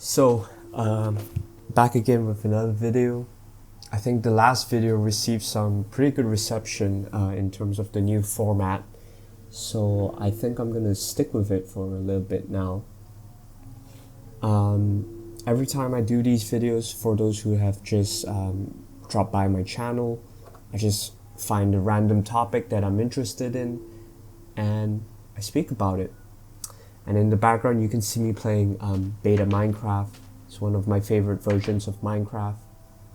So, back again with another video. I think the last video received some pretty good reception in terms of the new format. So I think I'm gonna stick with it for a little bit now. Every time I do these videos, for those who have just dropped by my channel, I just find a random topic that I'm interested in and I speak about it. And in the background you can see me playing beta Minecraft. It's one of my favorite versions of Minecraft.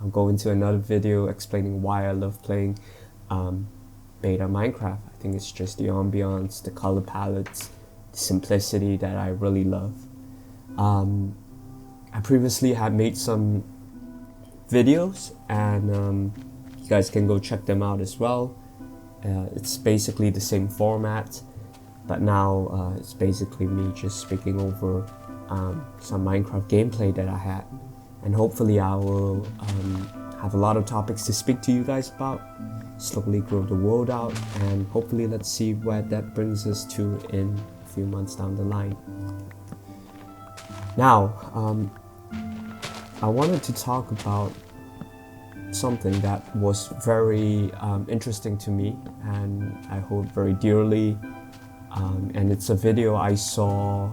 I'll go into another video explaining why I love playing beta Minecraft. I think it's just the ambiance, the color palettes, the simplicity that I really love. I previously had made some videos and you guys can go check them out as well. It's basically the same format, but now it's basically me just speaking over some Minecraft gameplay that I had, and hopefully I will have a lot of topics to speak to you guys about, slowly grow the world out, and hopefully let's see where that brings us to in a few months down the line. Now, I wanted to talk about something that was very interesting to me and I hold very dearly, and it's a video I saw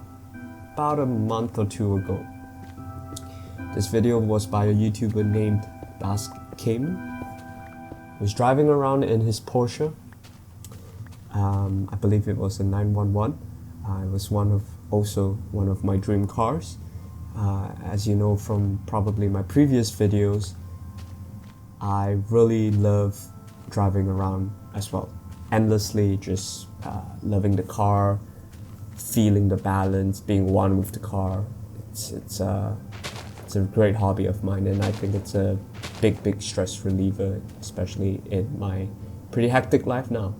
about a month or two ago. This video was by a YouTuber named Cayman. He was driving around in his Porsche. I believe it was a 911. It was also one of my dream cars. As you know from probably my previous videos, I really love driving around as well. Endlessly, just loving the car, feeling the balance, being one with the car. It's a great hobby of mine, and I think it's a big stress reliever, especially in my pretty hectic life now.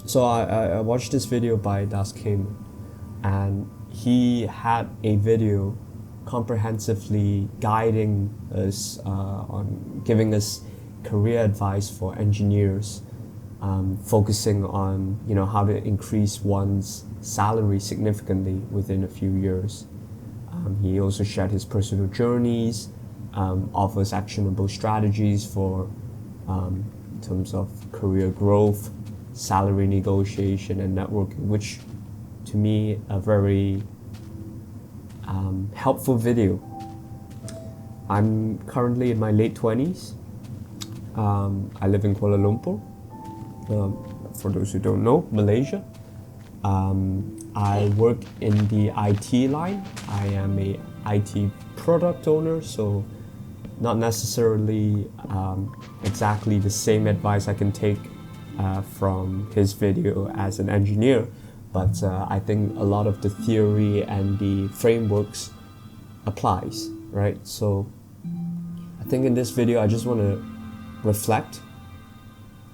So I watched this video by Cayman, and he had a video comprehensively guiding us on giving us career advice for engineers, focusing on how to increase one's salary significantly within a few years. He also shared his personal journeys, offers actionable strategies for in terms of career growth, salary negotiation, and networking, which to me a very helpful video. I'm currently in my late 20s. I live in Kuala Lumpur. For those who don't know, Malaysia. I work in the IT line. I am a IT product owner, so not necessarily exactly the same advice I can take from his video as an engineer, but I think a lot of the theory and the frameworks applies, right? So I think in this video I just want to reflect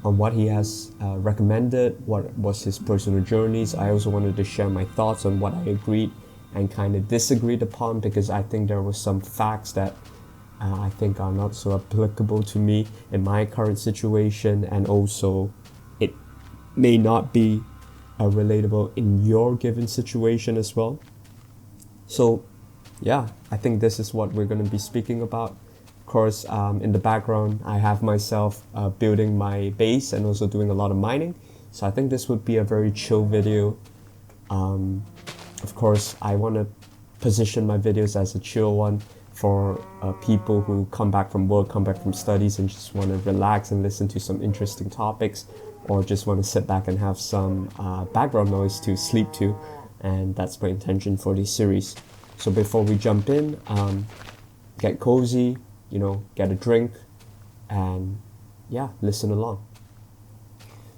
on what he has recommended, what was his personal journeys. I also wanted to share my thoughts on what I agreed and kind of disagreed upon, because I think there were some facts that I think are not so applicable to me in my current situation, and also it may not be relatable in your given situation as well. So yeah, I think this is what we're going to be speaking about. Of course, in the background I have myself building my base and also doing a lot of mining, so I think this would be a very chill video. Of course, I want to position my videos as a chill one for people who come back from work, come back from studies, and just want to relax and listen to some interesting topics, or just want to sit back and have some background noise to sleep to, and that's my intention for this series. So before we jump in, get cozy, get a drink, and yeah, listen along.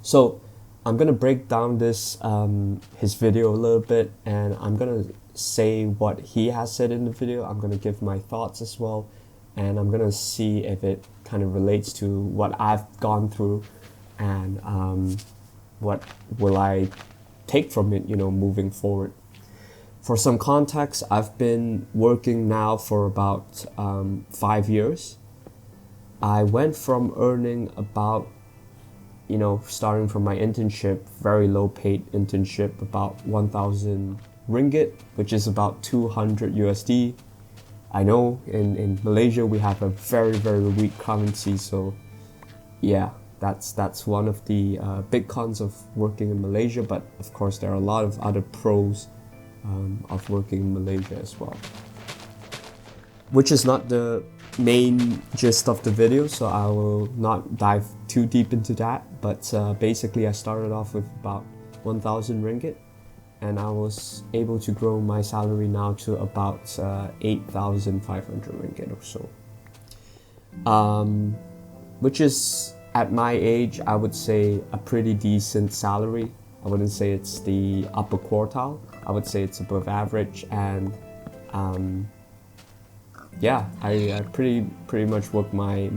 So I'm gonna break down this his video a little bit, and I'm gonna say what he has said in the video. I'm gonna give my thoughts as well, and I'm gonna see if it kind of relates to what I've gone through, and what will I take from it, moving forward. For some context, I've been working now for about 5 years. I went from earning about, starting from my internship, very low paid internship, about 1,000 ringgit, which is about 200 USD. I know in Malaysia we have a very, very weak currency, so yeah, that's one of the big cons of working in Malaysia, but of course there are a lot of other pros of working in Malaysia as well. Which is not the main gist of the video, so I will not dive too deep into that, but basically I started off with about 1,000 ringgit, and I was able to grow my salary now to about 8,500 ringgit or so. Which is, at my age, I would say a pretty decent salary. I wouldn't say it's the upper quartile. I would say it's above average, and yeah, I pretty much worked my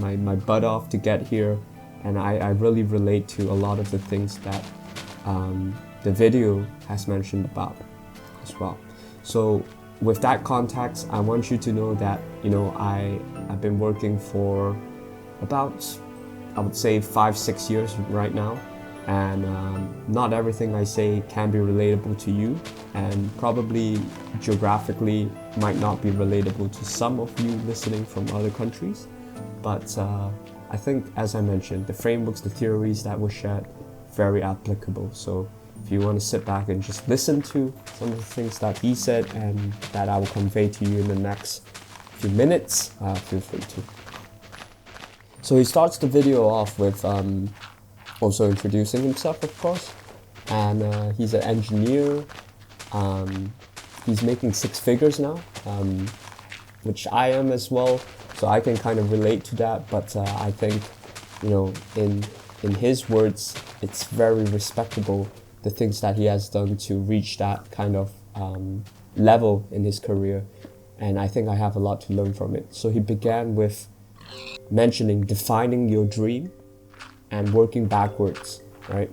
butt off to get here, and I really relate to a lot of the things that the video has mentioned about as well. So with that context, I want you to know that, you know, I've been working for about, I would say 5-6 years right now, and not everything I say can be relatable to you, and probably geographically might not be relatable to some of you listening from other countries, but I think, as I mentioned, the frameworks, the theories that were shared, very applicable. So if you want to sit back and just listen to some of the things that he said and that I will convey to you in the next few minutes, feel free to. So he starts the video off with also introducing himself, of course, and he's an engineer. He's making 6 figures now, which I am as well, so I can kind of relate to that, but I think, you know, in his words, it's very respectable, the things that he has done to reach that kind of level in his career, and I think I have a lot to learn from it. So he began with mentioning defining your dream and working backwards, right?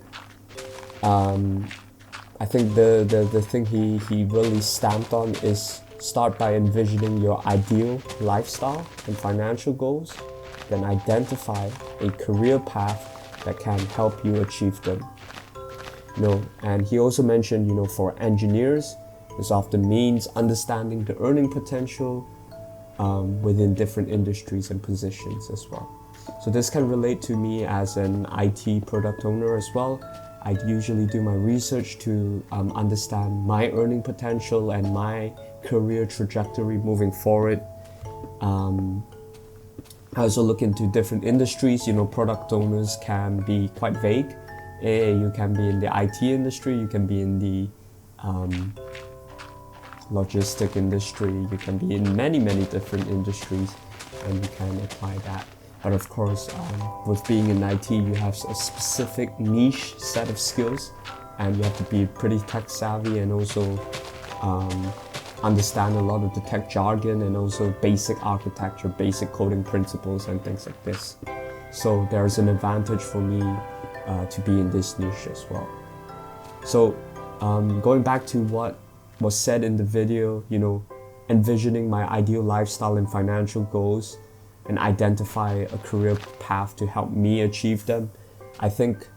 I think the thing he really stamped on is start by envisioning your ideal lifestyle and financial goals, then identify a career path that can help you achieve them. You know, and he also mentioned, you know, for engineers, this often means understanding the earning potential within different industries and positions as well. So this can relate to me as an IT product owner as well. I usually do my research to understand my earning potential and my career trajectory moving forward. I also look into different industries. You know, product owners can be quite vague. You can be in the IT industry, you can be in the logistic industry, you can be in many different industries, and you can apply that. But of course, with being in IT, you have a specific niche set of skills, and you have to be pretty tech savvy and also understand a lot of the tech jargon and also basic architecture, basic coding principles and things like this. So there's an advantage for me to be in this niche as well. So going back to what was said in the video, you know, envisioning my ideal lifestyle and financial goals and identify a career path to help me achieve them. I think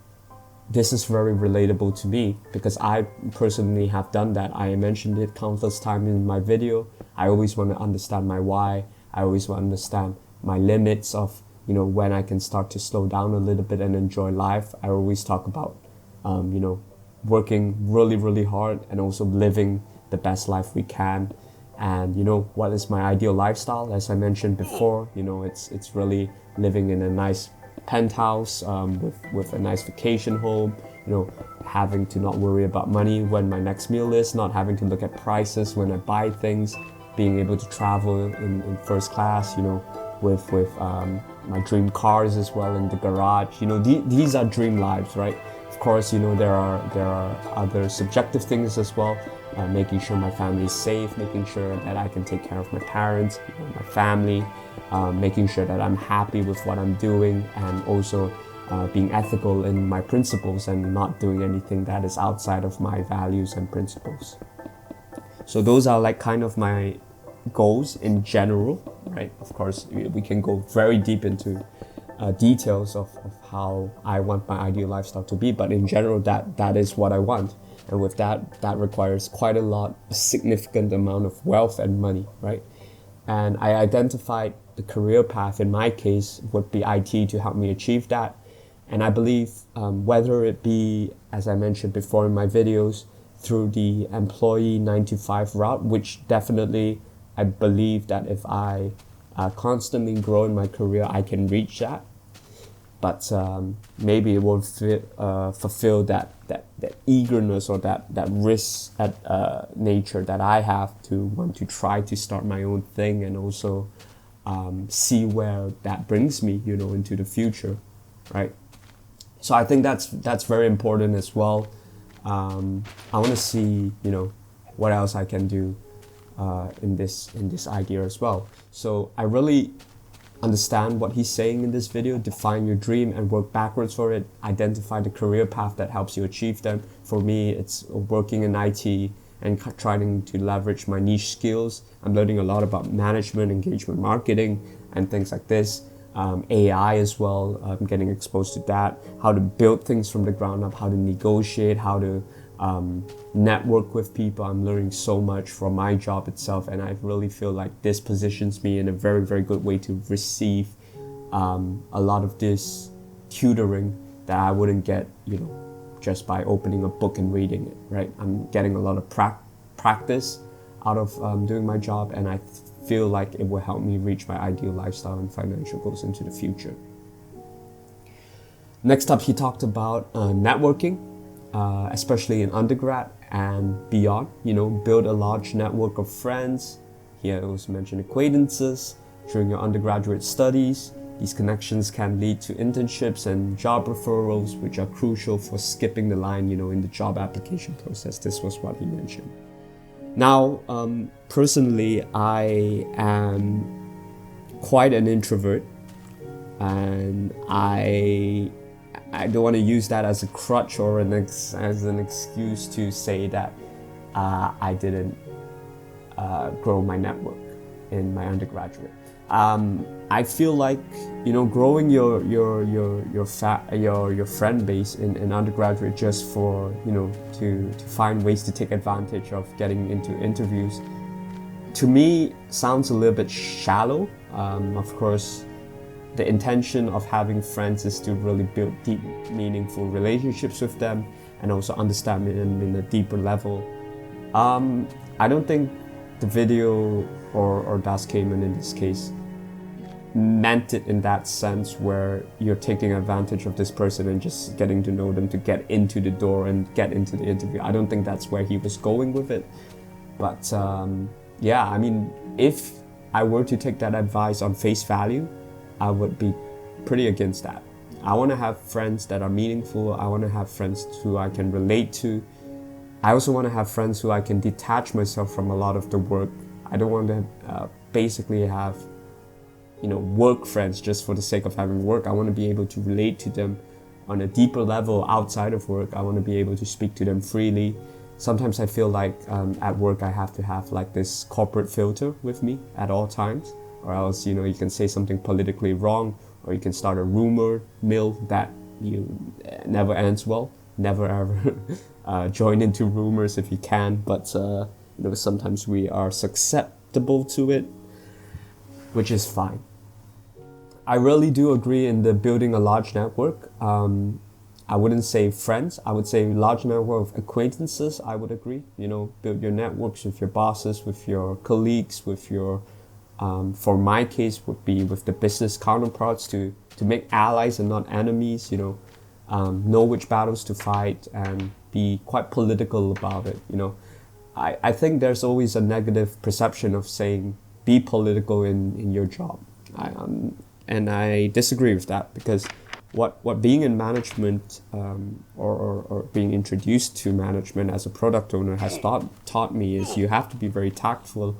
this is very relatable to me because I personally have done that. I mentioned it countless times in my video. I always want to understand my why. I always want to understand my limits of, you know, when I can start to slow down a little bit and enjoy life. I always talk about, you know, working really hard and also living the best life we can. And, you know, what is my ideal lifestyle? As I mentioned before, you know, it's really living in a nice penthouse with a nice vacation home, you know, having to not worry about money when my next meal is, not having to look at prices when I buy things, being able to travel in first class, you know, with my dream cars as well in the garage. You know, these are dream lives, right? Of course, you know, there are other subjective things as well. Making sure my family is safe, making sure that I can take care of my parents, you know, my family, making sure that I'm happy with what I'm doing, and also being ethical in my principles and not doing anything that is outside of my values and principles. So those are like kind of my goals in general, right? Of course, we can go very deep into details of how I want my ideal lifestyle to be, but in general, that is what I want. And with that, that requires quite a significant amount of wealth and money, right? And I identified the career path in my case would be IT to help me achieve that. And I believe whether it be, as I mentioned before in my videos, through the employee 9 to 5 route, which definitely I believe that if I constantly grow in my career, I can reach that. But maybe it will fulfill that eagerness or that risk nature that I have to want to try to start my own thing and also see where that brings me, into the future, right? So I think that's very important as well. I want to see, what else I can do in this idea as well. So I really understand what he's saying in this video. Define your dream and work backwards for it. Identify the career path that helps you achieve them. For me, it's working in IT and trying to leverage my niche skills. I'm learning a lot about management, engagement marketing, and things like this. AI as well, I'm getting exposed to that, how to build things from the ground up, how to negotiate, how to network with people. I'm learning so much from my job itself, and I really feel like this positions me in a very, very good way to receive a lot of this tutoring that I wouldn't get, just by opening a book and reading it, right? I'm getting a lot of practice out of doing my job, and I feel like it will help me reach my ideal lifestyle and financial goals into the future. Next up, he talked about networking, especially in undergrad and beyond. Build a large network of friends. He also mentioned acquaintances during your undergraduate studies. These connections can lead to internships and job referrals, which are crucial for skipping the line, in the job application process. This was what he mentioned. Now, personally, I am quite an introvert, and I don't want to use that as a crutch or as an excuse to say that I didn't grow my network in my undergraduate. I feel like growing your friend base in undergraduate just for to find ways to take advantage of getting into interviews, to me sounds a little bit shallow. Of course, the intention of having friends is to really build deep, meaningful relationships with them and also understand them in a deeper level. I don't think the video or Das Cayman in this case meant it in that sense where you're taking advantage of this person and just getting to know them to get into the door and get into the interview. I don't think that's where he was going with it. But yeah, I mean, if I were to take that advice on face value, I would be pretty against that. I want to have friends that are meaningful. I want to have friends who I can relate to. I also want to have friends who I can detach myself from a lot of the work. I don't want to basically have work friends just for the sake of having work. I want to be able to relate to them on a deeper level outside of work. I want to be able to speak to them freely. Sometimes I feel like at work I have to have like this corporate filter with me at all times, or else you can say something politically wrong, or you can start a rumor mill that never ends well. Never ever join into rumors if you can, but sometimes we are susceptible to it, which is fine. I really do agree in the building a large network. I wouldn't say friends, I would say large network of acquaintances. I would agree, build your networks with your bosses, with your colleagues, with your, for my case would be with the business counterparts to make allies and not enemies, know which battles to fight and be quite political about it, I think there's always a negative perception of saying be political in your job. And I disagree with that, because what being in management or being introduced to management as a product owner has taught me is you have to be very tactful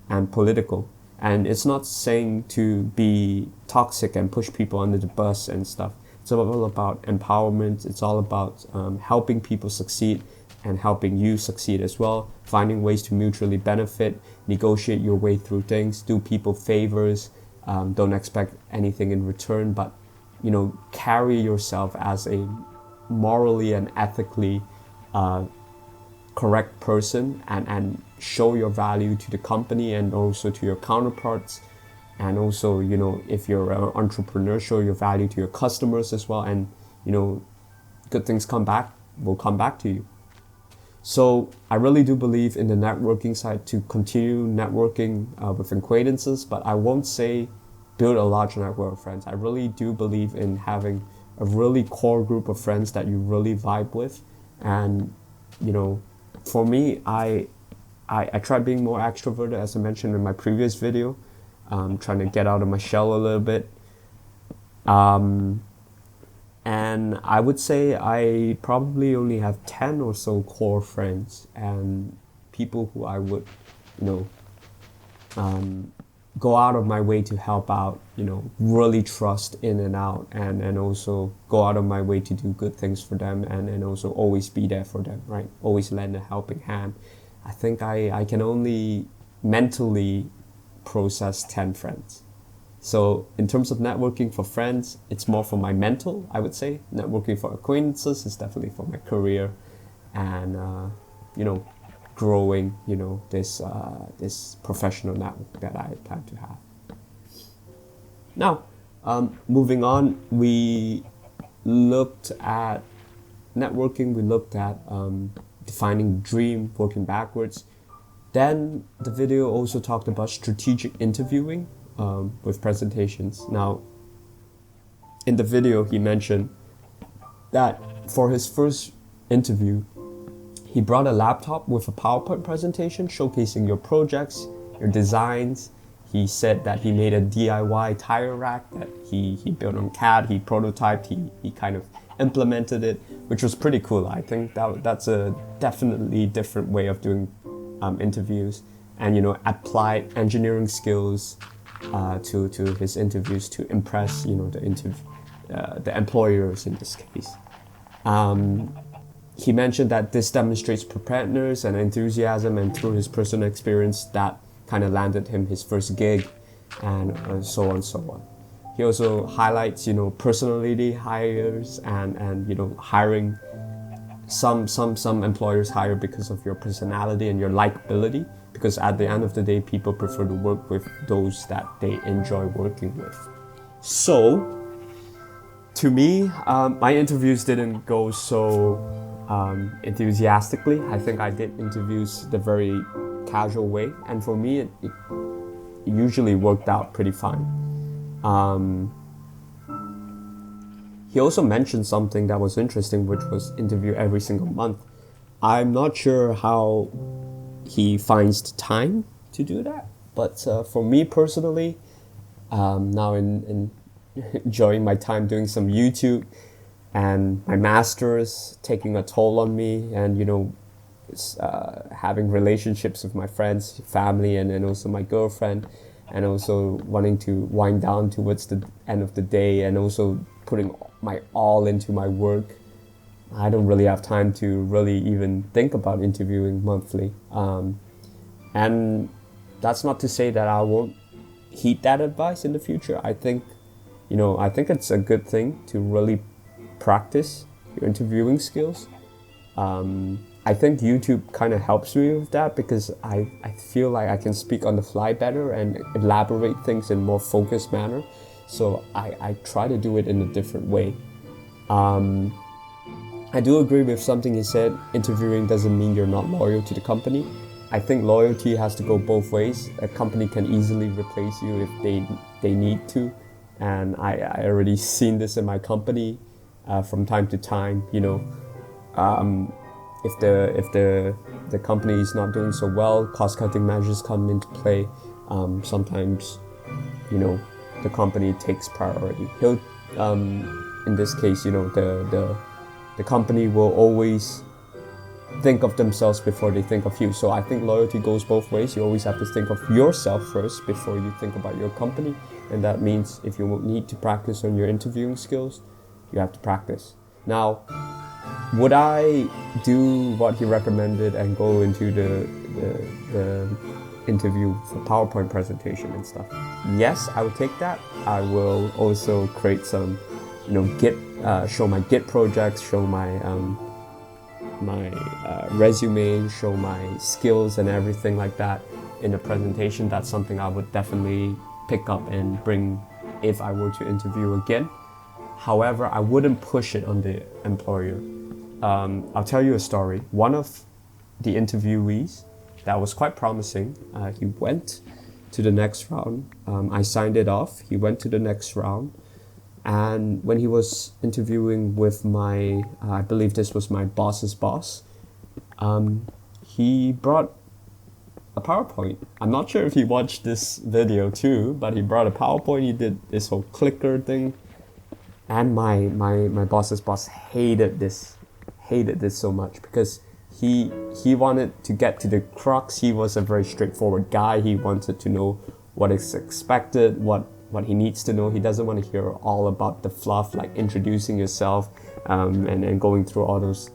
and political. And it's not saying to be toxic and push people under the bus and stuff. It's all about empowerment. It's all about helping people succeed and helping you succeed as well. Finding ways to mutually benefit, negotiate your way through things, do people favors. Don't expect anything in return, but carry yourself as a morally and ethically correct person and show your value to the company and also to your counterparts. And also, if you're an entrepreneur, show your value to your customers as well. And, good things will come back to you. So I really do believe in the networking side, to continue networking with acquaintances, but I won't say build a large network of friends. I really do believe in having a really core group of friends that you really vibe with. And, for me, I try being more extroverted, as I mentioned in my previous video, trying to get out of my shell a little bit. And I would say I probably only have 10 or so core friends, and people who I would, go out of my way to help out, really trust in and out, and also go out of my way to do good things for them, and also always be there for them, right? Always lend a helping hand. I think I can only mentally process 10 friends. So in terms of networking for friends, it's more for my mental, I would say. Networking for acquaintances is definitely for my career and, growing, this professional network that I plan to have. Now, moving on, we looked at networking, we looked at defining dream, working backwards. Then the video also talked about strategic interviewing with presentations. Now, in the video, he mentioned that for his first interview, he brought a laptop with a PowerPoint presentation showcasing your projects, your designs. He said that he made a DIY tire rack that he built on CAD, he prototyped, he kind of implemented it, which was pretty cool. I think that's a definitely different way of doing interviews, and applied engineering skills to his interviews to impress the employers in this case. He mentioned that this demonstrates preparedness and enthusiasm, and through his personal experience that kind of landed him his first gig, and so on and so on. He also highlights personality hires and hiring. Some employers hire because of your personality and your likability, because at the end of the day, people prefer to work with those that they enjoy working with. So, to me, my interviews didn't go so enthusiastically. I think I did interviews the very casual way, and for me, it usually worked out pretty fine. He also mentioned something that was interesting, which was interview every single month. I'm not sure how he finds the time to do that, but for me personally, now in enjoying my time doing some YouTube, and my master's taking a toll on me, and having relationships with my friends, family, and also my girlfriend, and also wanting to wind down towards the end of the day, and also putting my all into my work. I don't really have time to really even think about interviewing monthly. And that's not to say that I won't heed that advice in the future. I think it's a good thing to really practice your interviewing skills. I think YouTube kind of helps me with that, because I feel like I can speak on the fly better and elaborate things in a more focused manner. So I try to do it in a different way. I do agree with something he said. Interviewing doesn't mean you're not loyal to the company. I think loyalty has to go both ways. A company can easily replace you if they need to. And I already seen this in my company from time to time. If the company is not doing so well, cost-cutting measures come into play. Sometimes, the company takes priority. In this case, the company will always think of themselves before they think of you. So I think loyalty goes both ways. You always have to think of yourself first before you think about your company. And that means if you need to practice on your interviewing skills, you have to practice. Now, would I do what he recommended and go into the interview for PowerPoint presentation and stuff? Yes, I would take that. I will also create some, Git, show my Git projects, show my my resume, show my skills and everything like that in a presentation, that's something I would definitely pick up and bring if I were to interview again. However, I wouldn't push it on the employer. I'll tell you a story. One of the interviewees that was quite promising, he went to the next round. I signed it off. He went to the next round. And when he was interviewing with my, I believe this was my boss's boss, he brought a PowerPoint. I'm not sure if he watched this video too, but he brought a PowerPoint. He did this whole clicker thing. And my boss's boss hated this so much because he wanted to get to the crux. He was a very straightforward guy. He wanted to know what is expected, what he needs to know. He doesn't want to hear all about the fluff, like introducing yourself and going through all those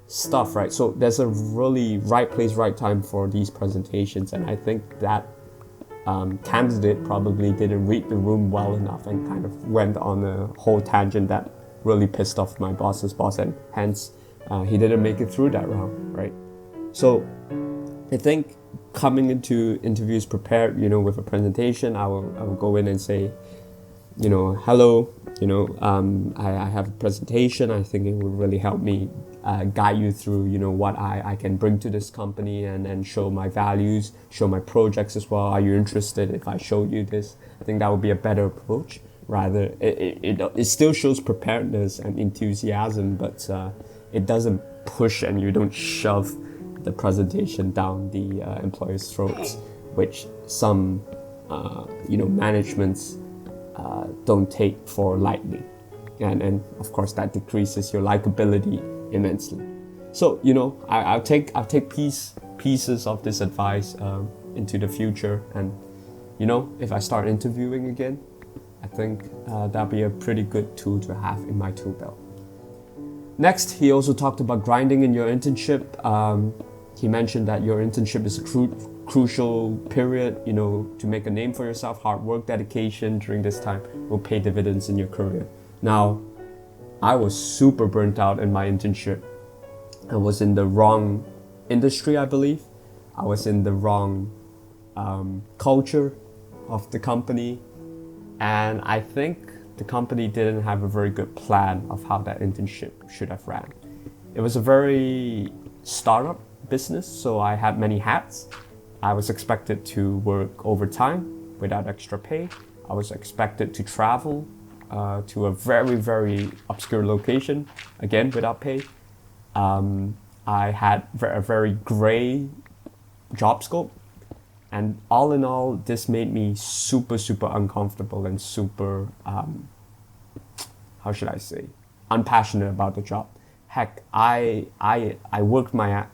stuff, right? So there's a really right place, right time for these presentations. And I think that candidate probably didn't read the room well enough and kind of went on a whole tangent that really pissed off my boss's boss, and hence he didn't make it through that round, right? So I think coming into interviews prepared, with a presentation, I will go in and say, hello, I have a presentation. I think it would really help me guide you through, what I can bring to this company and show my values, show my projects as well. Are you interested if I show you this? I think that would be a better approach. Rather, it still shows preparedness and enthusiasm, but it doesn't push and you don't shove the presentation down the employer's throats, which some managements don't take for lightly, and of course that decreases your likability immensely. So I'll take pieces of this advice into the future, and if I start interviewing again, I think that'll be a pretty good tool to have in my tool belt. Next, he also talked about grinding in your internship. He mentioned that your internship is a crucial period, to make a name for yourself. Hard work, dedication during this time will pay dividends in your career. Now, I was super burnt out in my internship. I was in the wrong industry, I believe. I was in the wrong culture of the company. And I think the company didn't have a very good plan of how that internship should have ran. It was a very startup business, so I had many hats. I was expected to work overtime without extra pay. I was expected to travel to a very, very obscure location, again without pay. I had a very gray job scope. And all in all, this made me super, super uncomfortable and super, unpassionate about the job. Heck, I worked my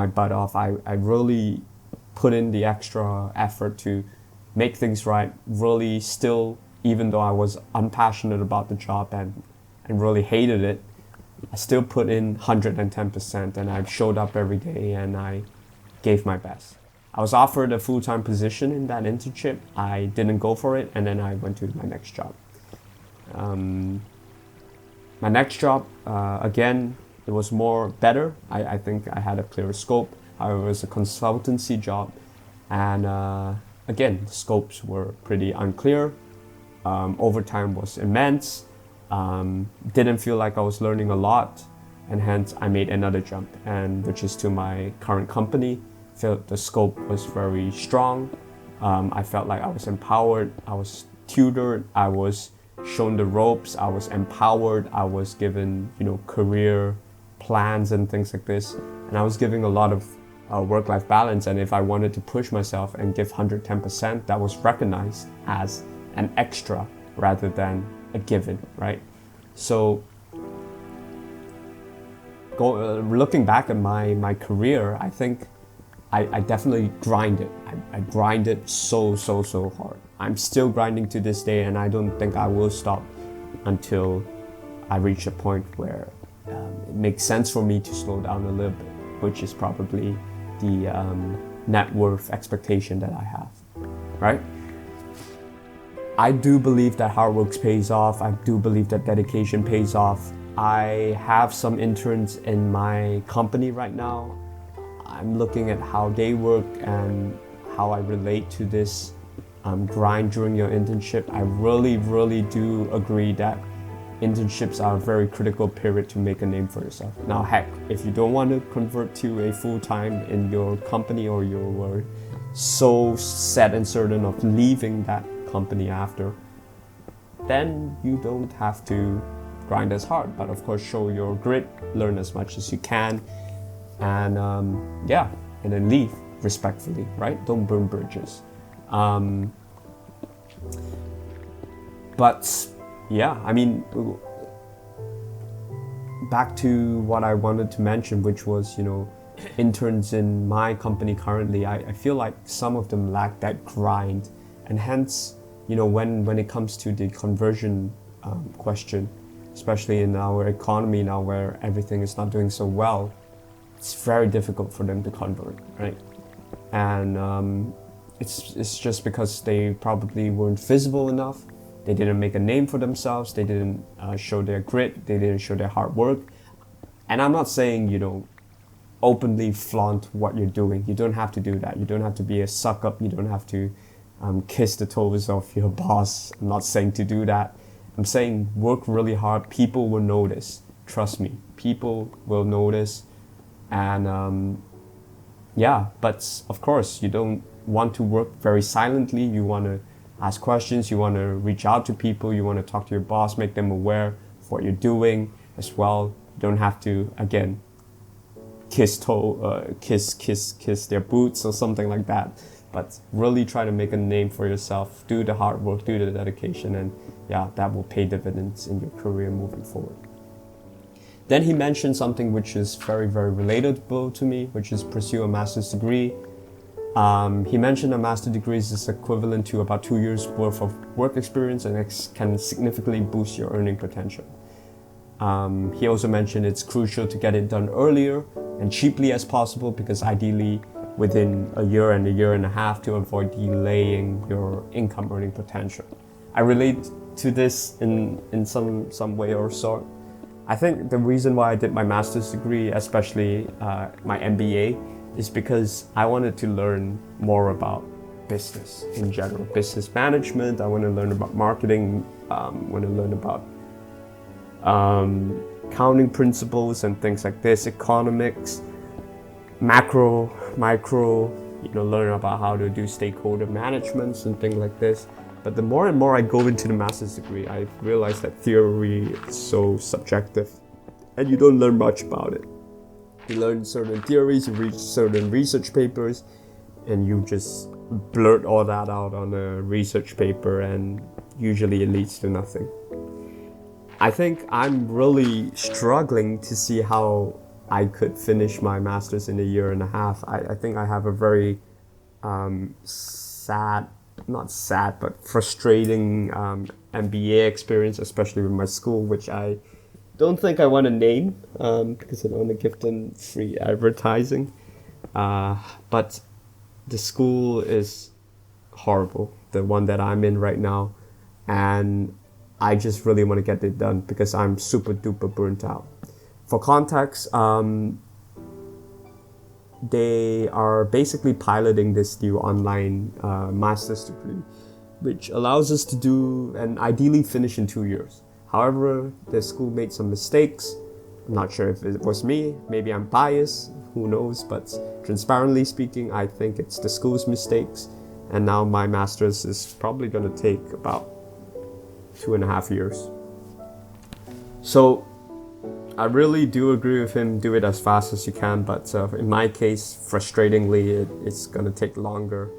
butt off. I really put in the extra effort to make things right. Really still, even though I was unpassionate about the job and really hated it, I still put in 110%, and I showed up every day and I gave my best. I was offered a full-time position in that internship. I didn't go for it, and then I went to my next job. My next job, again, it was better. I think I had a clearer scope. However, it was a consultancy job, and again, the scopes were pretty unclear. Overtime was immense. Didn't feel like I was learning a lot, and hence I made another jump, and which is to my current company. Felt the scope was very strong. I felt like I was empowered. I was tutored. I was shown the ropes. I was empowered. I was given, career plans and things like this. And I was giving a lot of work-life balance. And if I wanted to push myself and give 110%, that was recognized as an extra rather than a given, right? So looking back at my career, I think I definitely grinded. I grinded so hard. I'm still grinding to this day, and I don't think I will stop until I reach a point where it makes sense for me to slow down a little bit, which is probably the net worth expectation that I have, right? I do believe that hard work pays off. I do believe that dedication pays off. I have some interns in my company right now. I'm looking at how they work and how I relate to this grind during your internship. I really do agree that internships are a very critical period to make a name for yourself. Now, heck, if you don't want to convert to a full-time in your company, or you were so set and certain of leaving that company after, then you don't have to grind as hard. But of course, show your grit, learn as much as you can, and and then leave respectfully, right? Don't burn bridges. But yeah, I mean, back to what I wanted to mention, which was, interns in my company currently, I feel like some of them lack that grind, and hence, when it comes to the conversion question, especially in our economy now where everything is not doing so well, it's very difficult for them to convert, right? And it's just because they probably weren't visible enough. They didn't make a name for themselves. They didn't show their grit. They didn't show their hard work. And I'm not saying, openly flaunt what you're doing. You don't have to do that. You don't have to be a suck up. You don't have to kiss the toes of your boss. I'm not saying to do that. I'm saying work really hard. People will notice. Trust me. People will notice. And but of course, you don't want to work very silently. You want to ask questions, you want to reach out to people, you want to talk to your boss, make them aware of what you're doing as well. You don't have to, again, kiss their boots or something like that. But really try to make a name for yourself, do the hard work, do the dedication, and that will pay dividends in your career moving forward. Then he mentioned something which is very relatable to me, which is pursue a master's degree. He mentioned a master's degree is equivalent to about 2 years worth of work experience, and it can significantly boost your earning potential. He also mentioned it's crucial to get it done earlier and cheaply as possible, because ideally within a year and a half, to avoid delaying your income earning potential. I relate to this in some way or sort. I think the reason why I did my master's degree, especially my MBA, is because I wanted to learn more about business in general, business management. I want to learn about marketing, want to learn about accounting principles and things like this, economics, macro, micro, learn about how to do stakeholder management and things like this. But the more and more I go into the master's degree, I realize that theory is so subjective and you don't learn much about it. You learn certain theories, you read certain research papers, and you just blurt all that out on a research paper, and usually it leads to nothing. I think I'm really struggling to see how I could finish my master's in a year and a half. I think I have a very frustrating MBA experience, especially with my school, which I don't think I want to name because I don't want to give them free advertising. But the school is horrible, the one that I'm in right now. And I just really want to get it done because I'm super duper burnt out. For context, they are basically piloting this new online master's degree, which allows us to do and ideally finish in 2 years. However, the school made some mistakes. I'm not sure if it was me, maybe I'm biased, who knows, but transparently speaking, I think it's the school's mistakes. And now my master's is probably going to take about 2.5 years. So I really do agree with him, do it as fast as you can, but in my case, frustratingly, it's going to take longer.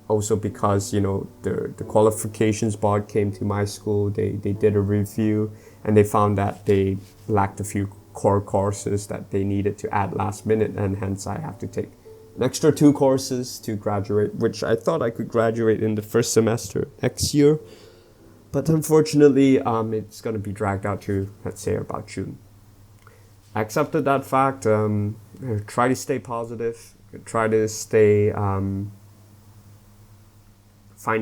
Also because, the qualifications board came to my school, they did a review, and they found that they lacked a few core courses that they needed to add last minute, and hence I have to take an extra 2 courses to graduate, which I thought I could graduate in the first semester next year. But unfortunately, it's going to be dragged out to, let's say, about June. I accepted that fact. Try to stay positive. Try to stay, find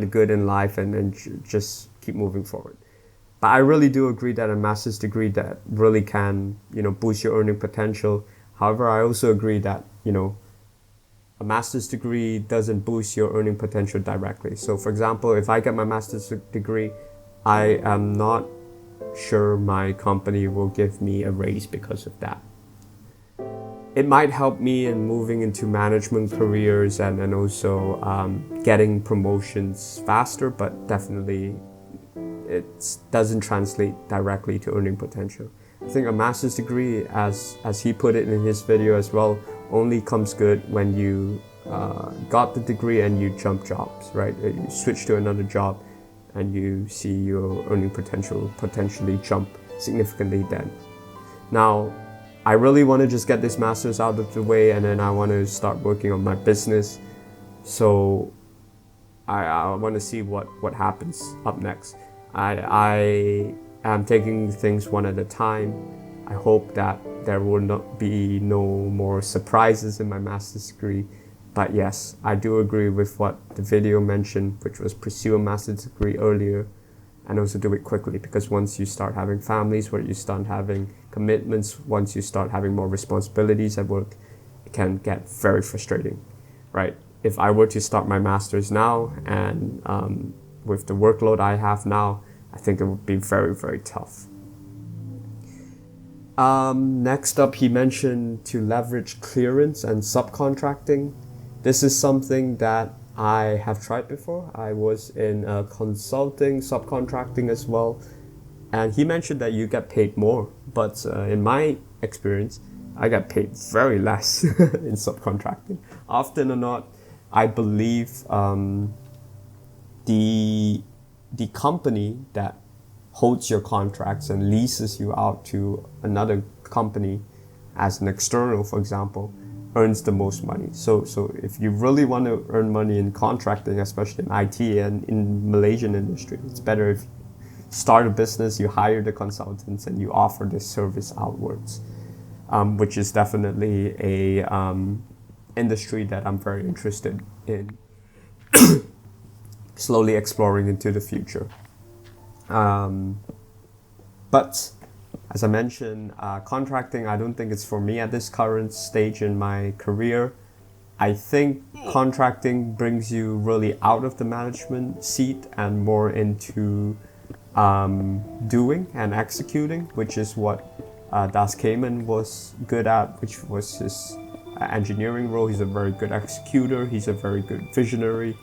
the good in life, and just keep moving forward. But I really do agree that a master's degree that really can, boost your earning potential. However, I also agree that, a master's degree doesn't boost your earning potential directly. So for example, if I get my master's degree, I am not sure my company will give me a raise because of that. It might help me in moving into management careers and also getting promotions faster, but definitely it doesn't translate directly to earning potential. I think a master's degree, as he put it in his video as well, only comes good when you got the degree and you jump jobs, right? You switch to another job and you see your earning potential potentially jump significantly then. Now, I really want to just get this master's out of the way, and then I want to start working on my business. So I want to see what happens up next. I am taking things one at a time. I hope that there will not be no more surprises in my master's degree. But yes, I do agree with what the video mentioned, which was pursue a master's degree earlier and also do it quickly, because once you start having families, where you start having commitments, once you start having more responsibilities at work, it can get very frustrating, right? If I were to start my master's now and with the workload I have now, I think it would be very, very tough. Next up, he mentioned to leverage clearance and subcontracting. This is something that I have tried before. I was in consulting, subcontracting as well. And he mentioned that you get paid more. But in my experience, I get paid very less in subcontracting. Often or not, I believe the company that holds your contracts and leases you out to another company as an external, for example, earns the most money. So if you really want to earn money in contracting, especially in IT and in Malaysian industry, it's better if you start a business, you hire the consultants, and you offer this service outwards, which is definitely a industry that I'm very interested in slowly exploring into the future. But as I mentioned, contracting, I don't think it's for me at this current stage in my career. I think contracting brings you really out of the management seat and more into doing and executing, which is what Cayman was good at, which was his engineering role. He's a very good executor. He's a very good visionary.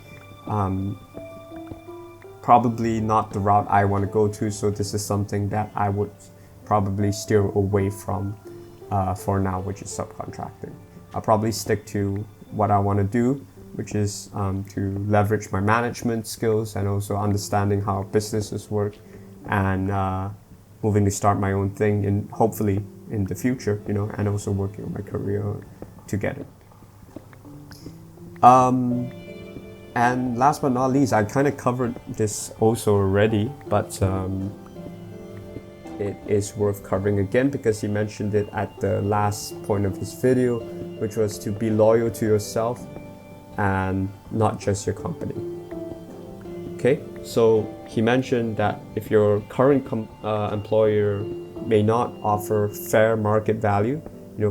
Probably not the route I want to go to, so this is something that I would probably steer away from for now, which is subcontracting. I'll probably stick to what I want to do, which is to leverage my management skills and also understanding how businesses work, and moving to start my own thing in hopefully in the future, and also working on my career together. And last but not least, I kind of covered this also already, but it is worth covering again because he mentioned it at the last point of his video, which was to be loyal to yourself and not just your company. Okay, so he mentioned that if your current employer may not offer fair market value,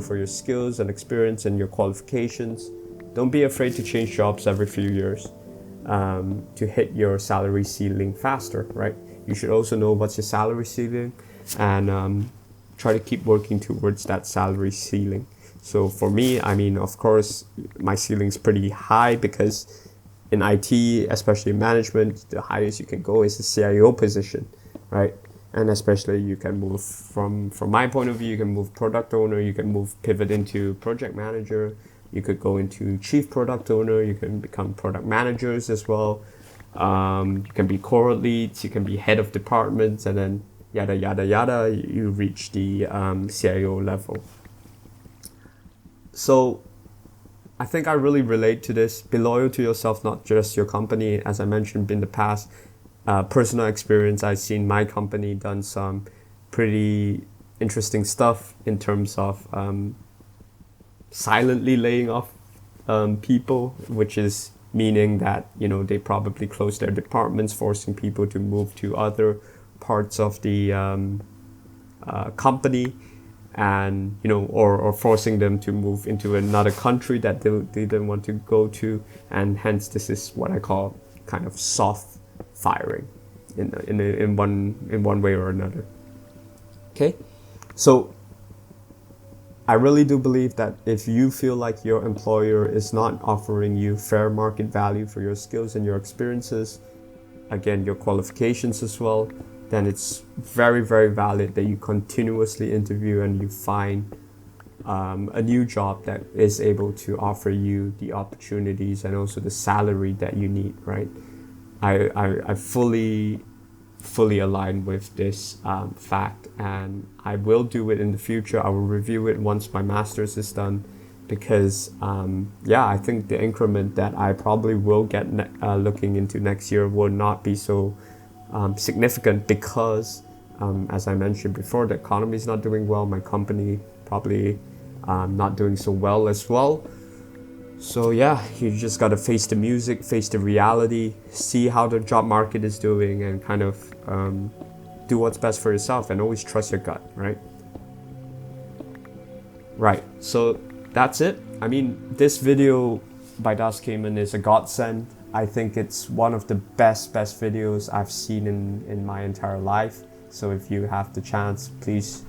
for your skills and experience and your qualifications, don't be afraid to change jobs every few years to hit your salary ceiling faster, right? You should also know what's your salary ceiling and try to keep working towards that salary ceiling. So for me, of course, my ceiling is pretty high because in IT, especially in management, the highest you can go is the CIO position, right? And especially you can move from my point of view, you can move product owner, you can pivot into project manager, you could go into chief product owner, you can become product managers as well. You can be core leads, you can be head of departments, and then yada, yada, yada, you reach the CIO level. So I think I really relate to this. Be loyal to yourself, not just your company. As I mentioned in the past, personal experience, I've seen my company done some pretty interesting stuff in terms of silently laying off people, which is meaning that they probably close their departments, forcing people to move to other parts of the company, and or forcing them to move into another country that they didn't want to go to, and hence this is what I call kind of soft firing in one way or another. Okay, so I really do believe that if you feel like your employer is not offering you fair market value for your skills and your experiences, again, your qualifications as well, then it's very, very valid that you continuously interview and you find a new job that is able to offer you the opportunities and also the salary that you need, right? I fully align with this fact, and I will do it in the future. I will review it once my master's is done, because I think the increment that I probably will get looking into next year will not be so significant, because as I mentioned before, the economy is not doing well. My company probably not doing so well as well. So yeah, you just gotta face the music, face the reality, see how the job market is doing, and kind of do what's best for yourself, and always trust your gut, right? Right, so that's it. I mean, this video by Das Cayman is a godsend. I think it's one of the best videos I've seen in my entire life. So if you have the chance, please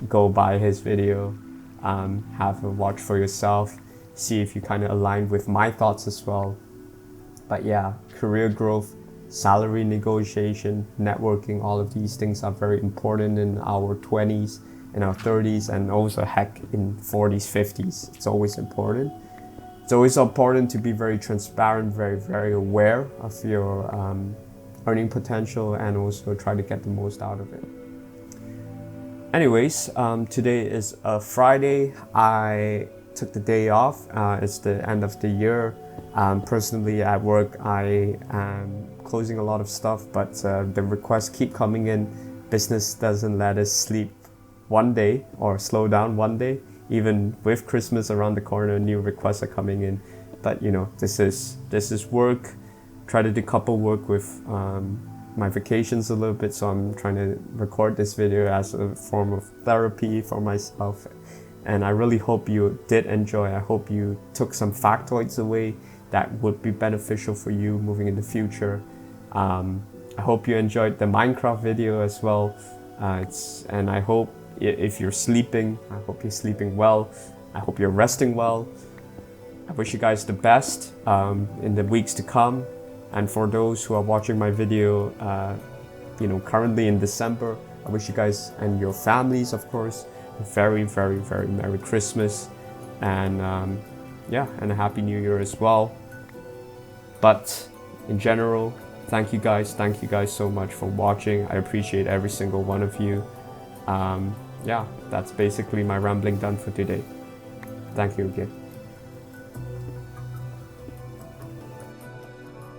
go by his video, have a watch for yourself, see if you kind of align with my thoughts as well. But yeah, career growth, salary negotiation, networking, all of these things are very important in our 20s, in our 30s, and also heck in 40s, 50s. It's always important. It's always important to be very transparent, very aware of your earning potential, and also try to get the most out of it. Anyways, today is a Friday. I took the day off. It's the end of the year. Personally at work, I am closing a lot of stuff, but the requests keep coming in. Business doesn't let us sleep one day or slow down one day. Even with Christmas around the corner, new requests are coming in. But this is work. Try to decouple work with my vacations a little bit. So I'm trying to record this video as a form of therapy for myself. And I really hope you did enjoy. I hope you took some factoids away that would be beneficial for you moving in the future. I hope you enjoyed the Minecraft video as well. And I hope if you're sleeping, I hope you're sleeping well. I hope you're resting well. I wish you guys the best in the weeks to come. And for those who are watching my video, currently in December, I wish you guys and your families, of course, a very Merry Christmas, and and a Happy New Year as well. But in general, thank you guys so much for watching. I appreciate every single one of you. That's basically my rambling done for today. Thank you again.